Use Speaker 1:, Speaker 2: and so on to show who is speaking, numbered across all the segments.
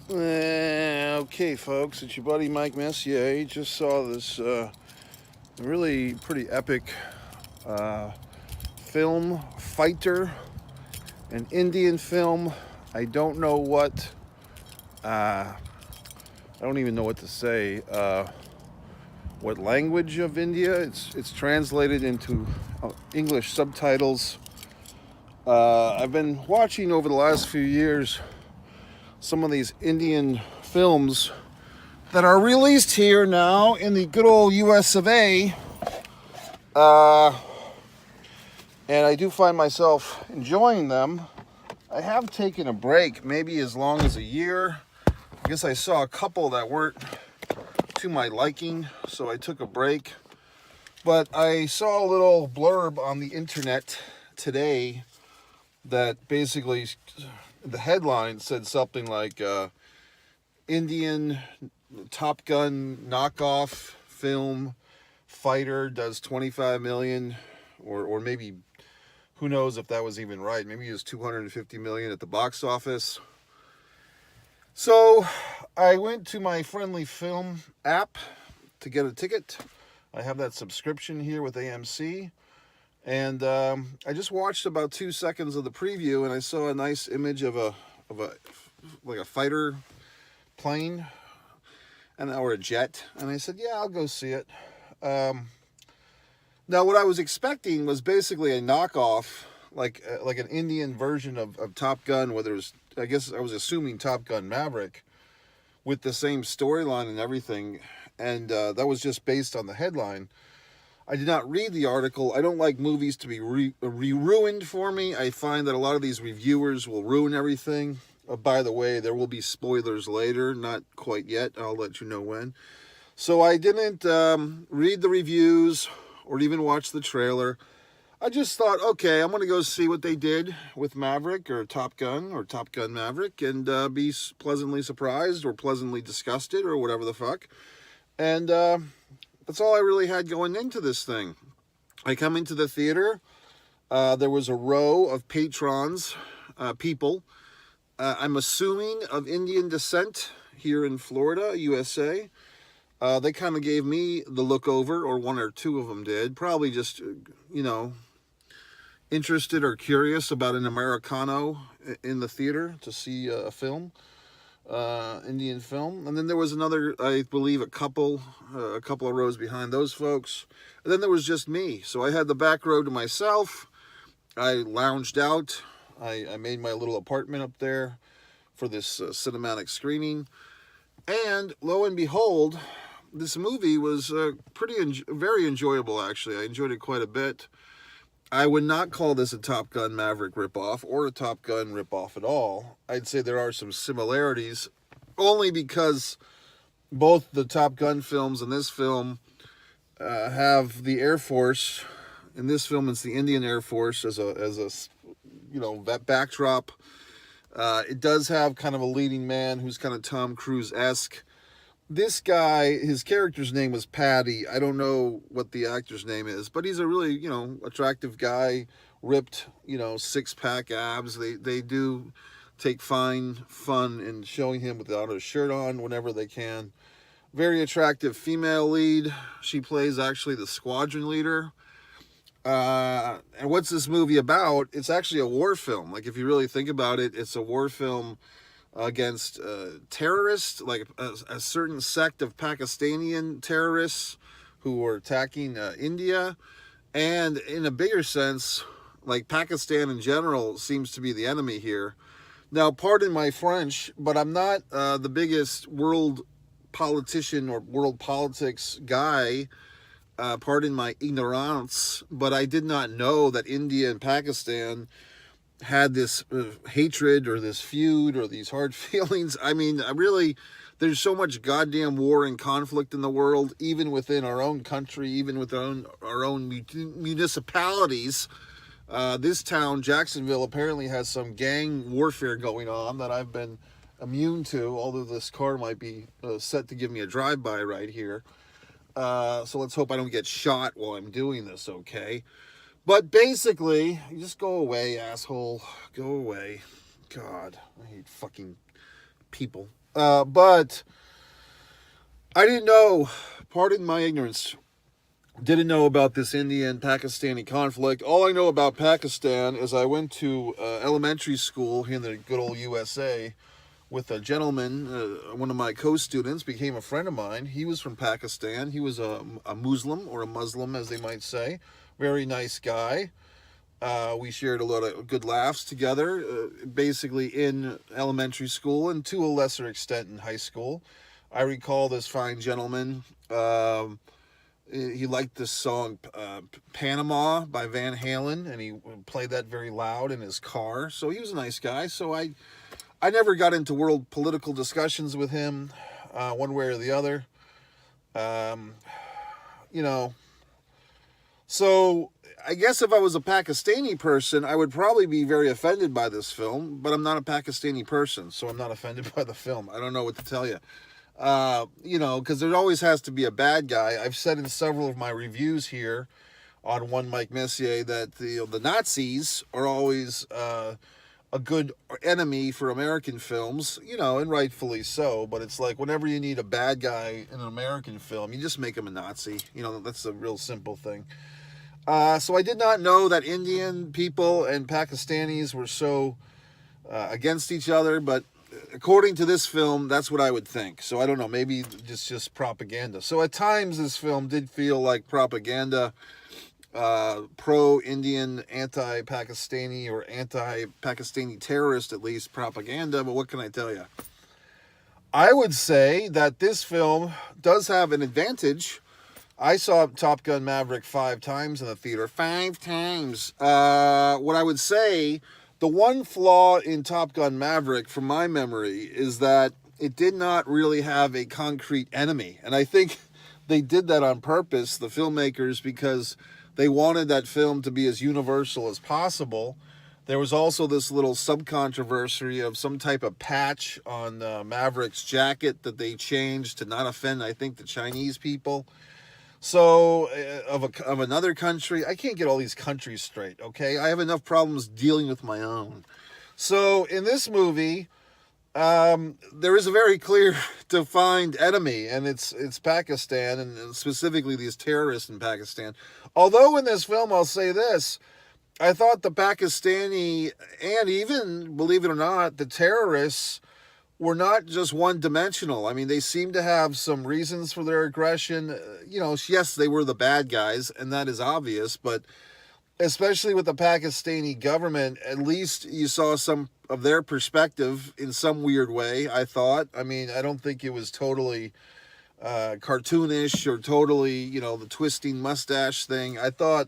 Speaker 1: Okay, folks, it's your buddy Mike Messier. Just saw this really pretty epic uh, film, Fighter, an Indian film. I don't know what, I don't even know what to say. What language of India? It's translated into English subtitles. I've been watching over the last few years some of these Indian films that are released here now in the good old US of A. Uh, and I do find myself enjoying them. I have taken a break, maybe as long as a year. I guess I saw a couple that weren't to my liking, so I took a break. But I saw a little blurb on the internet today that basically the headline said something like Indian Top Gun knockoff film Fighter does 25 million, or maybe who knows if that was even right. Maybe it was 250 million at the box office. So I went to my Friendly Film app to get a ticket. I have that subscription here with AMC. And I just watched about 2 seconds of the preview, and I saw a nice image of a like a fighter plane or a jet, and I said, "Yeah, I'll go see it." Um, Now, what I was expecting was basically a knockoff, like an Indian version of Top Gun, whether it was, I guess I was assuming Top Gun Maverick, with the same storyline and everything, and that was just based on the headline. I did not read the article. I don't like movies to be ruined for me. I find that a lot of these reviewers will ruin everything. By the way, there will be spoilers later, not quite yet. I'll let you know when. So I didn't read the reviews or even watch the trailer. I just thought, okay, I'm going to go see what they did with Maverick or Top Gun Maverick, and be pleasantly surprised or pleasantly disgusted or whatever the fuck. And that's all I really had going into this thing. I come into the theater. There was a row of patrons, people, I'm assuming of Indian descent here in Florida, USA. They kind of gave me the look over, or one or two of them did. Probably just, interested or curious about an Americano in the theater to see a film, Indian film. And then there was another, I believe, a couple of rows behind those folks. And then there was just me. So I had the back row to myself. I lounged out. I made my little apartment up there for this cinematic screening. And lo and behold, this movie was very enjoyable, actually. I enjoyed it quite a bit. I would not call this a Top Gun Maverick ripoff or a Top Gun ripoff at all. I'd say there are some similarities, only because both the Top Gun films and this film have the Air Force. In this film, it's the Indian Air Force as a that backdrop. It does have kind of a leading man who's kind of Tom Cruise-esque. This guy, his character's name was Patty. I don't know what the actor's name is, but he's a really, attractive guy, ripped, six-pack abs. They do take fine fun in showing him without a shirt on whenever they can. Very attractive female lead. She plays actually the squadron leader. And what's this movie about? It's actually a war film. Like, if you really think about it, it's a war film against terrorists, like a certain sect of Pakistani terrorists who were attacking India. And in a bigger sense, like, Pakistan in general seems to be the enemy here. Now, pardon my French, but I'm not the biggest world politician or world politics guy. Pardon my ignorance, but I did not know that India and Pakistan had this hatred or this feud or these hard feelings. I mean, there's so much goddamn war and conflict in the world, even within our own country, even within our own municipalities. This town, Jacksonville, apparently has some gang warfare going on that I've been immune to, although this car might be set to give me a drive-by right here. So let's hope I don't get shot while I'm doing this, okay? But basically, just go away, asshole. Go away. God, I hate fucking people. But I didn't know, pardon my ignorance, didn't know about this Indian-Pakistani conflict. All I know about Pakistan is I went to elementary school here in the good old USA with a gentleman, one of my co-students, became a friend of mine. He was from Pakistan. He was a Muslim, or a Muslim, as they might say. Very nice guy. We shared a lot of good laughs together, basically in elementary school and to a lesser extent in high school. I recall this fine gentleman. He liked this song Panama by Van Halen, and he played that very loud in his car. So he was a nice guy. So I never got into world political discussions with him, one way or the other. You know, so I guess if I was a Pakistani person, I would probably be very offended by this film, but I'm not a Pakistani person, so I'm not offended by the film. I don't know what to tell you. You know, because there always has to be a bad guy. I've said in several of my reviews here on One Mike Messier that the Nazis are always a good enemy for American films, you know, and rightfully so. But it's like whenever you need a bad guy in an American film, you just make him a Nazi. You know, that's a real simple thing. So I did not know that Indian people and Pakistanis were so against each other, but according to this film, that's what I would think. So I don't know, maybe just propaganda. So at times this film did feel like propaganda, pro-Indian, anti-Pakistani, or anti-Pakistani terrorist, at least, propaganda. But what can I tell you? I would say that this film does have an advantage. I saw Top Gun Maverick 5 times in the theater. 5 times. What I would say, the one flaw in Top Gun Maverick, from my memory, is that it did not really have a concrete enemy. And I think they did that on purpose, the filmmakers, because they wanted that film to be as universal as possible. There was also this little sub-controversy of some type of patch on Maverick's jacket that they changed to not offend, I think, the Chinese people. So, of another country. I can't get all these countries straight, okay? I have enough problems dealing with my own. So, in this movie, there is a very clear, defined enemy, and it's Pakistan, and specifically these terrorists in Pakistan. Although in this film, I'll say this, I thought the Pakistani, and even, believe it or not, the terrorists were not just one-dimensional. I mean, they seemed to have some reasons for their aggression. You know, yes, they were the bad guys, and that is obvious, but especially with the Pakistani government, at least you saw some of their perspective in some weird way, I thought. I mean, I don't think it was totally cartoonish or totally, you know, the twisting mustache thing. I thought,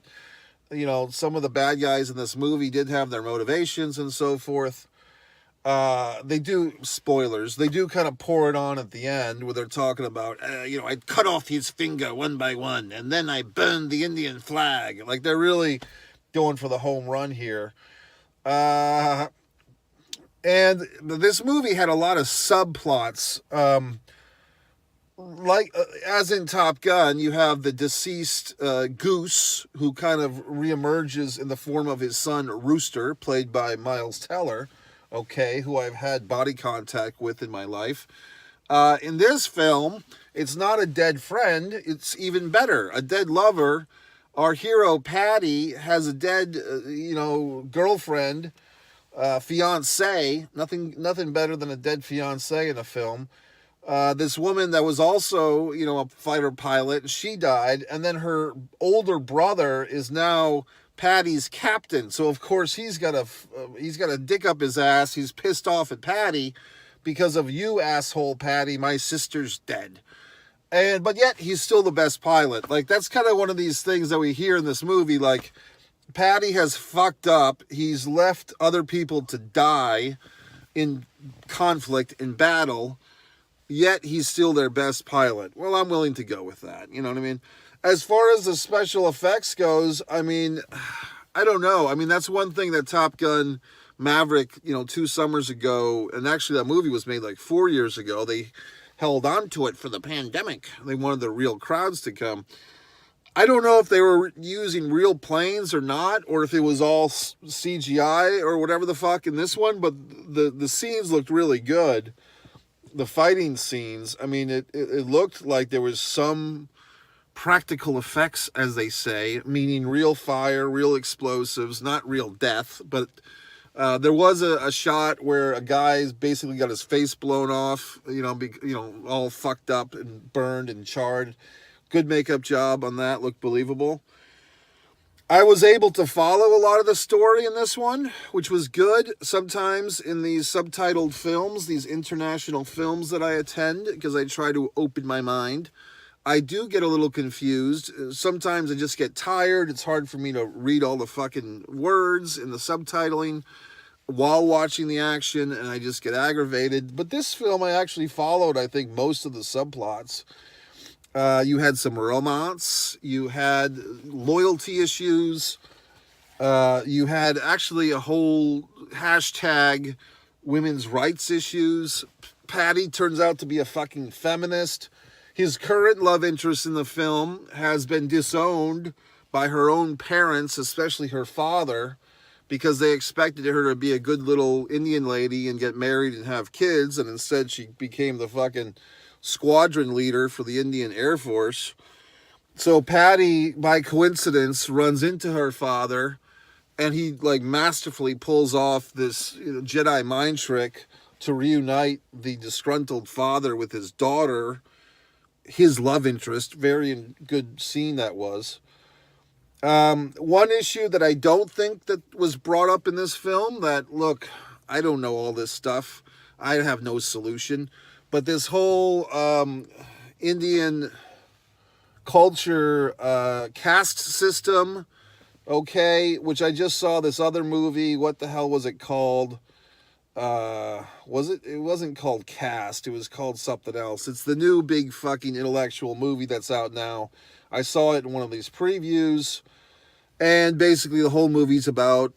Speaker 1: you know, some of the bad guys in this movie did have their motivations and so forth. They do, spoilers, they do kind of pour it on at the end where they're talking about, you know, I cut off his finger one by one and then I burned the Indian flag. Like, they're really going for the home run here. And this movie had a lot of subplots. As in Top Gun, you have the deceased Goose, who kind of reemerges in the form of his son Rooster, played by Miles Teller. Okay, who I've had body contact with in my life. In this film, it's not a dead friend, it's even better. A dead lover. Our hero, Patty, has a dead, girlfriend, fiancé. Nothing better than a dead fiancé in a film. This woman that was also, you know, a fighter pilot, she died, and then her older brother is now Patty's captain. So of course he's got a dick up his ass. He's pissed off at Patty because of you, asshole Patty. My sister's dead. But yet he's still the best pilot. Like, that's kind of one of these things that we hear in this movie. Like, Patty has fucked up. He's left other people to die in conflict, in battle. Yet he's still their best pilot. Well, I'm willing to go with that. You know what I mean? As far as the special effects goes, I mean, I don't know. I mean, that's one thing that Top Gun Maverick, 2 summers ago, and actually that movie was made like 4 years ago. They held on to it for the pandemic. They wanted the real crowds to come. I don't know if they were using real planes or not, or if it was all CGI or whatever the fuck in this one, but the scenes looked really good. the fighting scenes, I mean, it looked like there was some practical effects, as they say, meaning real fire, real explosives, not real death. But there was a shot where a guy's basically got his face blown off, all fucked up and burned and charred. Good makeup job on that, looked believable. I was able to follow a lot of the story in this one, which was good. Sometimes in these subtitled films, these international films that I attend, because I try to open my mind, I do get a little confused. Sometimes I just get tired. It's hard for me to read all the fucking words in the subtitling while watching the action, and I just get aggravated. But this film, I actually followed, I think, most of the subplots. You had some romance, you had loyalty issues, you had actually a whole hashtag women's rights issues. Patty turns out to be a fucking feminist. His current love interest in the film has been disowned by her own parents, especially her father, because they expected her to be a good little Indian lady and get married and have kids, and instead she became the fucking squadron leader for the Indian Air Force. So Patty, by coincidence, runs into her father, and he masterfully pulls off this Jedi mind trick to reunite the disgruntled father with his daughter, his love interest. Very good scene that was. One issue that I don't think that was brought up in this film, that, look, I don't know all this stuff. I have no solution. But this whole Indian culture caste system, okay, which I just saw this other movie. What the hell was it called? It wasn't called Caste. It was called something else. It's the new big fucking intellectual movie that's out now. I saw it in one of these previews. And basically the whole movie's about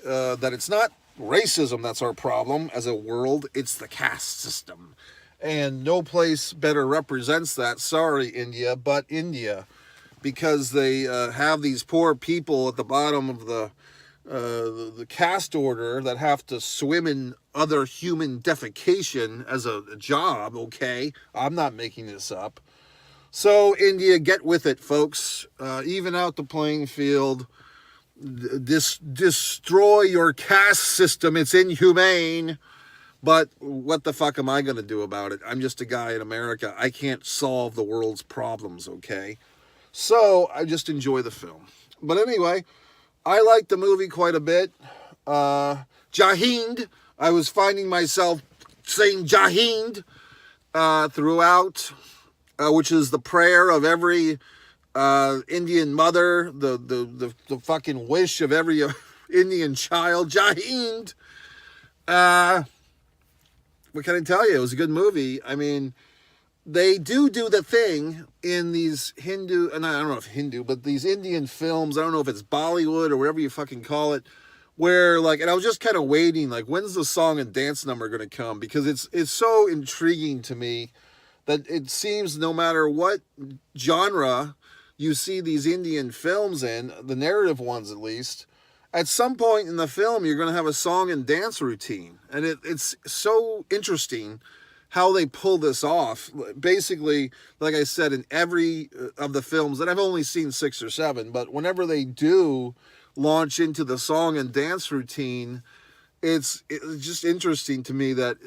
Speaker 1: that it's not racism that's our problem as a world, it's the caste system. And no place better represents that, sorry India, but India, because they have these poor people at the bottom of the caste order that have to swim in other human defecation as a job, okay? I'm not making this up. So India, get with it, folks. Even out the playing field. Destroy your caste system. It's inhumane. But what the fuck am I going to do about it? I'm just a guy in America. I can't solve the world's problems, okay? So I just enjoy the film. But anyway, I like the movie quite a bit. Jai Hind. I was finding myself saying Jai Hind throughout, which is the prayer of every Indian mother, the fucking wish of every Indian child. Jai Hind. What can I tell you? It was a good movie. I mean, they do the thing in these Hindu, and I don't know if Hindu, but these Indian films, I don't know if it's Bollywood or whatever you fucking call it, where and I was just kind of waiting, when's the song and dance number going to come? Because it's so intriguing to me that it seems no matter what genre you see these Indian films in, the narrative ones at least, at some point in the film, you're going to have a song and dance routine. And it's so interesting how they pull this off. Basically, like I said, in every of the films, and I've only seen 6 or 7, but whenever they do launch into the song and dance routine, it's just interesting to me that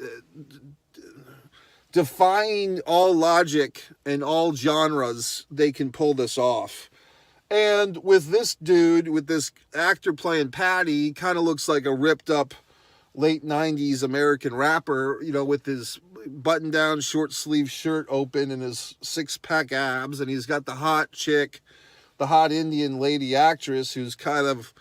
Speaker 1: defying all logic and all genres, they can pull this off. And with this dude, with this actor playing Patty, he kind of looks like a ripped up late 90s American rapper, with his button down short sleeve shirt open and his 6-pack abs. And he's got the hot chick, the hot Indian lady actress who's kind of,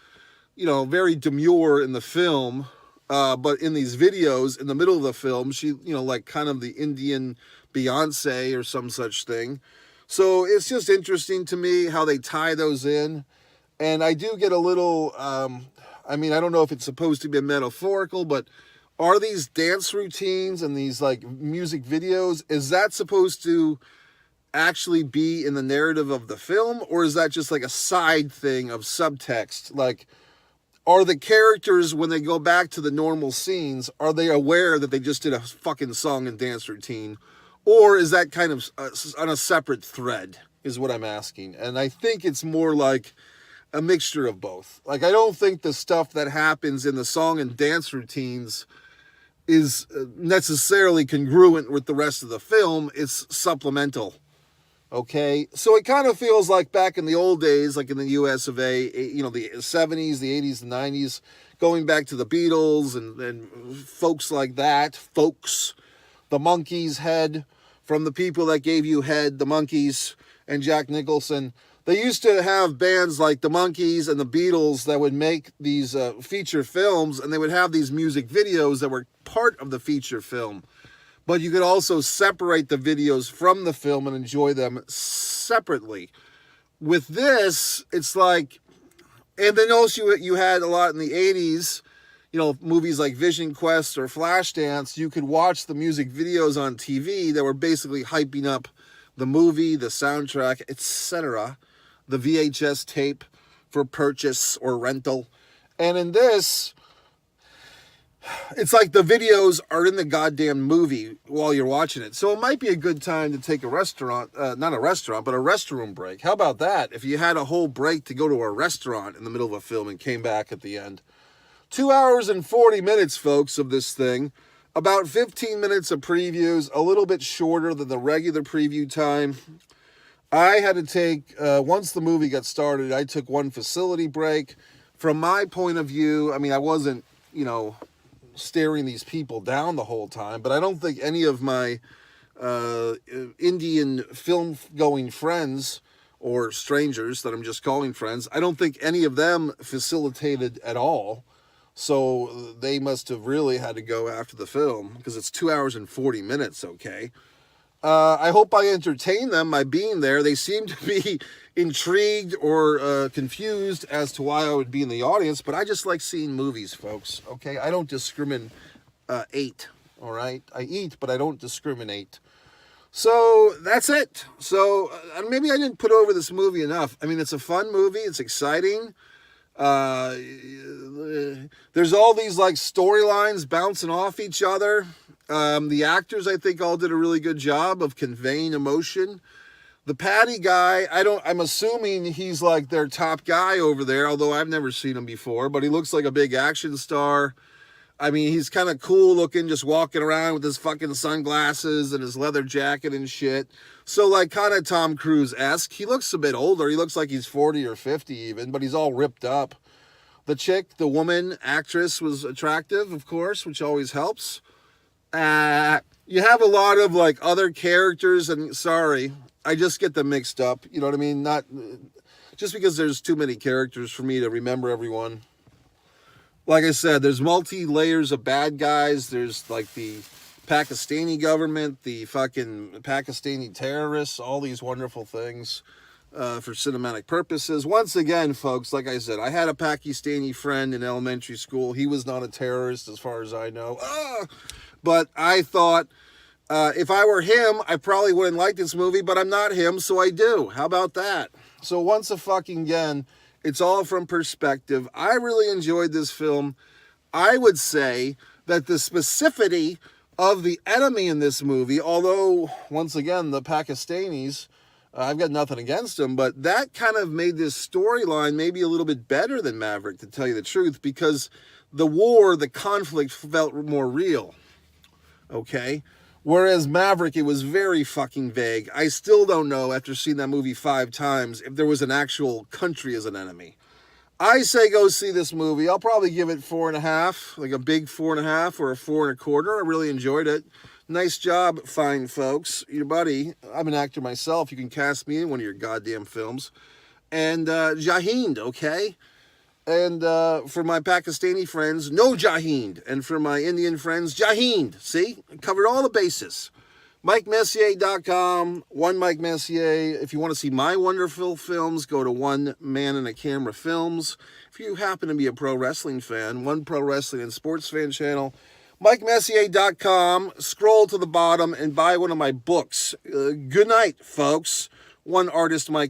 Speaker 1: very demure in the film. But in these videos, in the middle of the film, she, kind of the Indian Beyonce or some such thing. So it's just interesting to me how they tie those in. And I do get a little, I don't know if it's supposed to be metaphorical, but are these dance routines and these music videos, is that supposed to actually be in the narrative of the film? Or is that just a side thing of subtext? are the characters, when they go back to the normal scenes, are they aware that they just did a fucking song and dance routine? Or is that kind of on a separate thread, is what I'm asking. And I think it's more like a mixture of both. Like, I don't think the stuff that happens in the song and dance routines is necessarily congruent with the rest of the film. It's supplemental. Okay, so it kind of feels like back in the old days, like in the US of A, you know, the 70s, the 80s, the 90s, going back to the Beatles and folks like that, folks, the Monkees, Head, from the people that gave you Head, the Monkees, and Jack Nicholson. They used to have bands like the Monkees and the Beatles that would make these feature films, and they would have these music videos that were part of the feature film. But you could also separate the videos from the film and enjoy them separately. With this, it's like, and then also you had a lot in the 80s, you know, movies like Vision Quest or Flashdance. You could watch the music videos on TV that were basically hyping up the movie, the soundtrack, etc., the VHS tape for purchase or rental. And in this, it's like the videos are in the goddamn movie while you're watching it. So it might be a good time to take a not a restaurant, but a restroom break. How about that? If you had a whole break to go to a restaurant in the middle of a film and came back at the end. 2 hours and 40 minutes, folks, of this thing. About 15 minutes of previews, a little bit shorter than the regular preview time. I had to take, once the movie got started, I took one facility break. From my point of view, I mean, I wasn't, you know, staring these people down the whole time, but I don't think any of my Indian film going friends or strangers that I'm just calling friends, I don't think any of them facilitated at all. So they must have really had to go after the film, because it's 2 hours and 40 minutes, okay? I hope I entertained them by being there. They seem to be intrigued or confused as to why I would be in the audience, but I just like seeing movies, folks, okay? I don't discriminate, all right? I eat, but I don't discriminate. So that's it. So maybe I didn't put over this movie enough. I mean, it's a fun movie. It's exciting. There's all these like storylines bouncing off each other. The actors, I think, all did a really good job of conveying emotion. The Patty guy, I'm assuming he's like their top guy over there, although I've never seen him before, but he looks like a big action star. I mean, he's kind of cool looking, just walking around with his fucking sunglasses and his leather jacket and shit. So, like, kind of Tom Cruise-esque. He looks a bit older. He looks like he's 40 or 50 even, but he's all ripped up. The chick, the woman, actress was attractive, of course, which always helps. You have a lot of, like, other characters, and sorry, I just get them mixed up. You know what I mean? Not just because there's too many characters for me to remember everyone. Like I said, there's multi-layers of bad guys. There's like the Pakistani government, the fucking Pakistani terrorists, all these wonderful things for cinematic purposes. Once again, folks, like I said, I had a Pakistani friend in elementary school. He was not a terrorist as far as I know. But I thought if I were him, I probably wouldn't like this movie, but I'm not him, so I do. How about that? So once again, it's all from perspective. I really enjoyed this film. I would say that the specificity of the enemy in this movie, although, once again, the Pakistanis, I've got nothing against them, but that kind of made this storyline maybe a little bit better than Maverick, to tell you the truth, because the war, the conflict felt more real, okay? Whereas Maverick, it was very fucking vague. I still don't know, after seeing that movie 5 times, if there was an actual country as an enemy. I say go see this movie. I'll probably give it 4.5, like a big 4.5 or a 4.25. I really enjoyed it. Nice job, fine folks. Your buddy, I'm an actor myself. You can cast me in one of your goddamn films. And Jai Hind, okay? And for my Pakistani friends, no Jai Hind. And for my Indian friends, Jai Hind. See? I covered all the bases. MikeMessier.com, One Mike Messier. If you want to see my wonderful films, go to One Man and a Camera Films. If you happen to be a pro wrestling fan, One Pro Wrestling and Sports Fan channel, MikeMessier.com. Scroll to the bottom and buy one of my books. Good night, folks. One artist, Mike.